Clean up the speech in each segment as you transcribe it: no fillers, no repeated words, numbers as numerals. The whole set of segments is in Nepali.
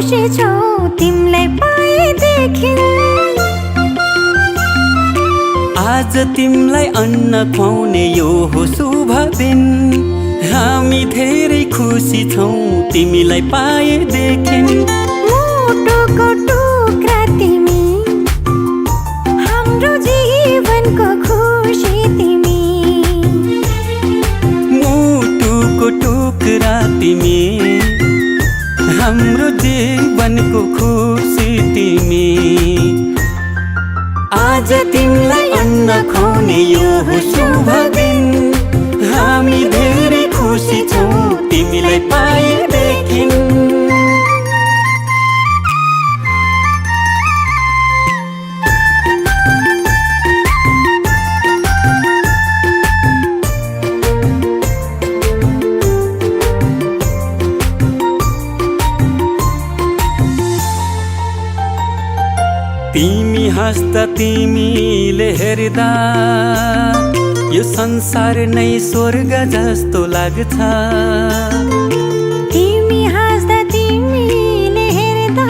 खुसी छौ तिमीलाई पाएदेखि। आज तिमीलाई अन्न खुवाउने यो हो शुभ दिन। हामी धेरै खुसी छौँ तिमीलाई पाएदेखि। मुटुको टुक्रा तिमी, हाम्रो जीवनको खुसी तिमी। मुटुको टुक्रा तिमी, हाम्रो जीवनको खुसी तिमी। आज तिमीलाई अन्न खुवाउने यो हो शुभ दिन। हामी धेरै खुसी छौँ तिमीलाई पाएदेखि। तिमी हाँस्दा तिमीले हेर्दा यो संसार नै स्वर्ग जस्तो लाग्छ। तिमी हाँस्दा तिमीले हेर्दा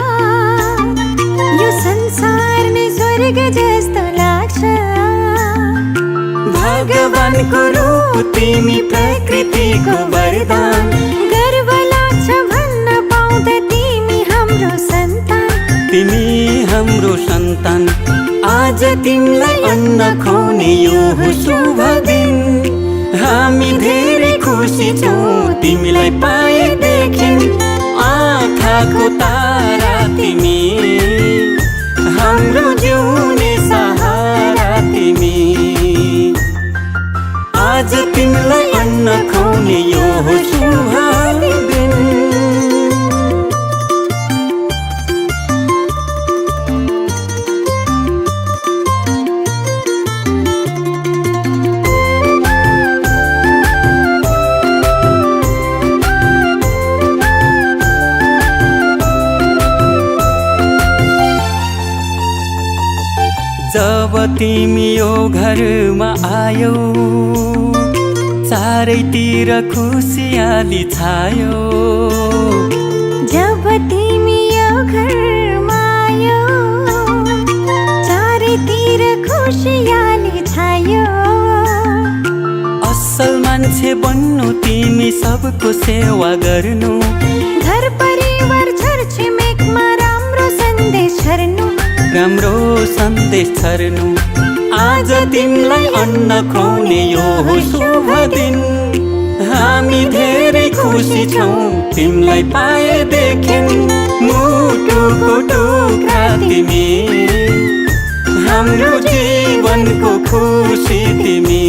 यो संसार नै स्वर्ग जस्तो लाग्छ। भगवानको रूप तिमी, प्रकृतिको वरदान। गर्व लाग्छ भन्न पाउँदा तिमी हाम्रो सन्तान। तिमी हाम्रो सन्तान। आज तिमीलाई अन्न खुवाउने यो हो शुभ दिन। हामी धेरै खुसी छौँ तिमीलाई पाएदेखि। आँखाको तारा तिमी, हाम्रो जिउने सहारा तिमी। आज तिमीलाई अन्न खुवाउने यो हो शुभ दिन। जब तिमी यो घरमा आयौ, चारैतिर खुसियाली छायो। जब तिमी यो घरमा आयौ, चारैतिर खुसियाली छायो। असल मान्छे बन्नु तिमी, सबको सेवा गर्नु। घर परिवार छरछिमेकमा राम्रो सन्देश छर्नु। राम्रो सन्देश छर्नु। आज तिमीलाई अन्न खुवाउने यो हो शुभ दिन। हामी धेरै खुसी छौँ तिमीलाई पाएदेखि। मुटुको टुक्रा तिमी, हाम्रो जीवनको खुसी तिमी।